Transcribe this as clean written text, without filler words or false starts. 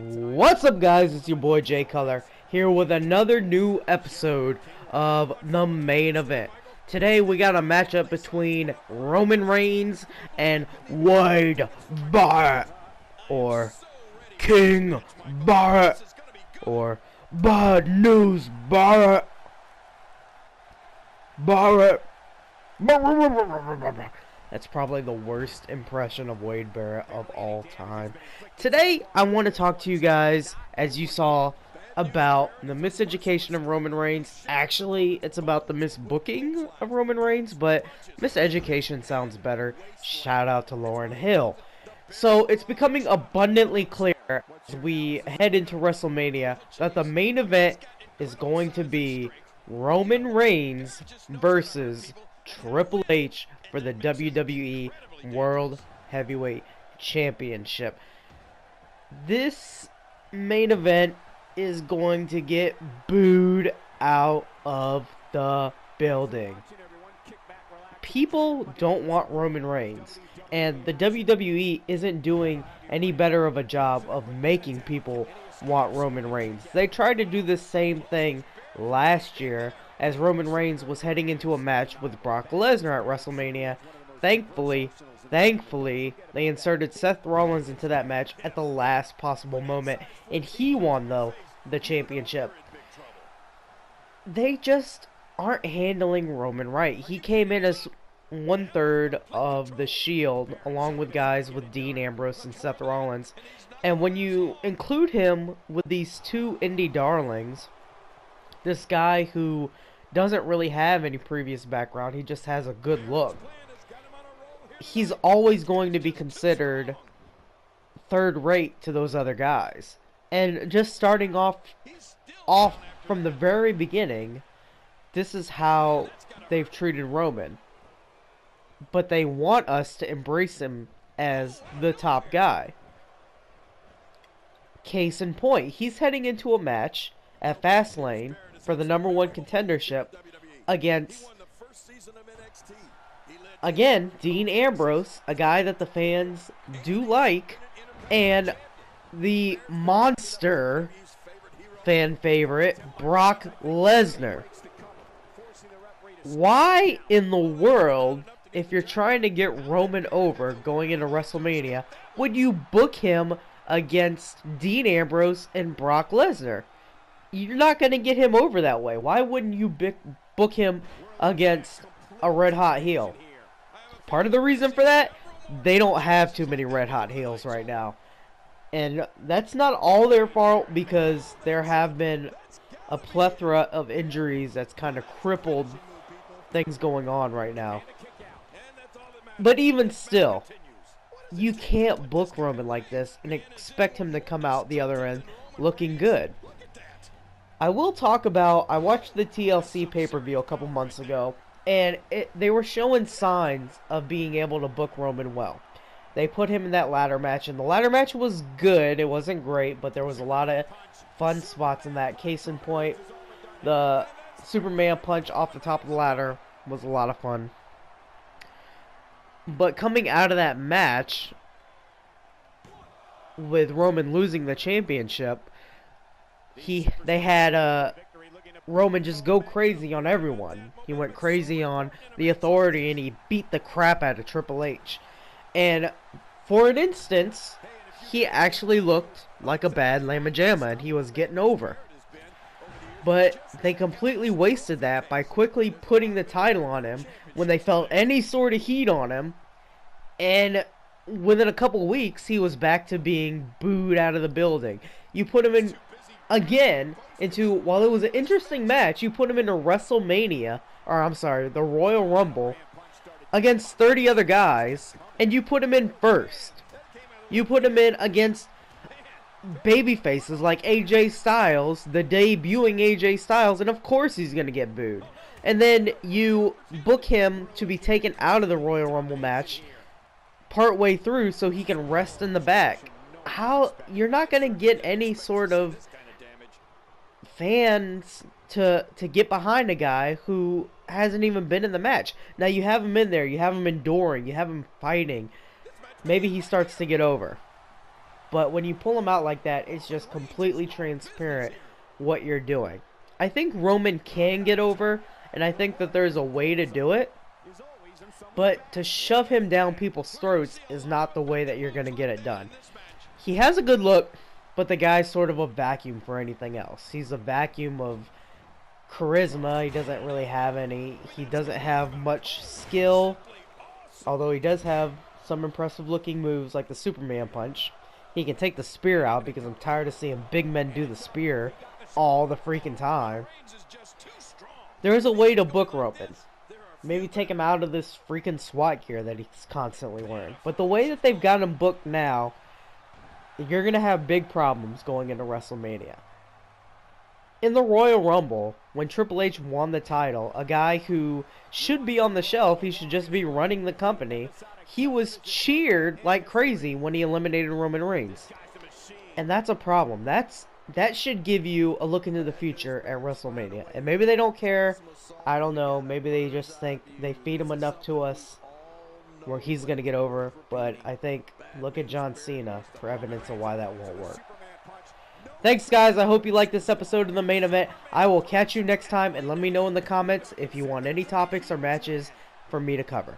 What's up, guys? It's your boy Jay Color here with another new episode of the main event. Today we got a matchup between Roman Reigns and Wade Barrett, or King Barrett, or Bad News Barrett. That's probably the worst impression of Wade Barrett of all time. Today, I want to talk to you guys, as you saw, about the miseducation of Roman Reigns. Actually, it's about the misbooking of Roman Reigns, but miseducation sounds better. Shout out to Lauren Hill. So, it's becoming abundantly clear as we head into WrestleMania that the main event is going to be Roman Reigns versus Triple H for the WWE World Heavyweight Championship. This main event is going to get booed out of the building. People don't want Roman Reigns, and the WWE isn't doing any better of a job of making people want Roman Reigns. They tried to do the same thing last year as Roman Reigns was heading into a match with Brock Lesnar at WrestleMania. Thankfully, they inserted Seth Rollins into that match at the last possible moment, and he won, though, the championship. They just aren't handling Roman right. He came in as 1/3 of the Shield, along with guys with Dean Ambrose and Seth Rollins, and when you include him with these two indie darlings, this guy who doesn't really have any previous background, he just has a good look, he's always going to be considered third rate to those other guys. And just starting off from the very beginning, this is how they've treated Roman. But they want us to embrace him as the top guy. Case in point, he's heading into a match at Fastlane for the #1 contendership against, again, Dean Ambrose, a guy that the fans do like, and the monster fan favorite, Brock Lesnar. Why in the world, if you're trying to get Roman over going into WrestleMania, would you book him against Dean Ambrose and Brock Lesnar? You're not going to get him over that way. Why wouldn't you book him against a red-hot heel? Part of the reason for that, they don't have too many red-hot heels right now. And that's not all their fault, because there have been a plethora of injuries that's kind of crippled things going on right now. But even still, you can't book Roman like this and expect him to come out the other end looking good. I will talk about, I watched the TLC pay-per-view a couple months ago, and they were showing signs of being able to book Roman well. They put him in that ladder match, and the ladder match was good. It wasn't great, but there was a lot of fun spots in that. Case in point, the Superman punch off the top of the ladder was a lot of fun. But coming out of that match, with Roman losing the championship, they had Roman just go crazy on everyone. He went crazy on the Authority, and he beat the crap out of Triple H. And for an instance, he actually looked like a bad lamma jamma, and he was getting over. But they completely wasted that by quickly putting the title on him when they felt any sort of heat on him. And within a couple weeks, he was back to being booed out of the building. You put him in again into, while it was an interesting match, you put him into WrestleMania, or I'm sorry, the Royal Rumble, against 30 other guys, and you put him in first. You put him in against baby faces like AJ Styles, the debuting AJ Styles, and of course he's going to get booed. And then you book him to be taken out of the Royal Rumble match partway through so he can rest in the back. How, you're not going to get any sort of fans to get behind a guy who hasn't even been in the match. Now you have him in there, you have him enduring, you have him fighting. Maybe he starts to get over. But when you pull him out like that, it's just completely transparent what you're doing. I think Roman can get over, and I think that there's a way to do it. But to shove him down people's throats is not the way that you're going to get it done. He has a good look, but the guy's sort of a vacuum for anything else. He's a vacuum of charisma. He doesn't really have any. He doesn't have much skill, although he does have some impressive looking moves like the Superman punch. He can take the spear out because I'm tired of seeing big men do the spear all the freaking time. There is a way to book Roman. Maybe take him out of this freaking SWAT gear that he's constantly wearing. But the way that they've got him booked now, you're going to have big problems going into WrestleMania. In the Royal Rumble, when Triple H won the title, a guy who should be on the shelf, he should just be running the company, he was cheered like crazy when he eliminated Roman Reigns. And that's a problem. That should give you a look into the future at WrestleMania. And maybe they don't care. I don't know. Maybe they just think they feed him enough to us where he's going to get over. But I think, look at John Cena for evidence of why that won't work. Thanks, guys. I hope you liked this episode of the main event. I will catch you next time. And let me know in the comments if you want any topics or matches for me to cover.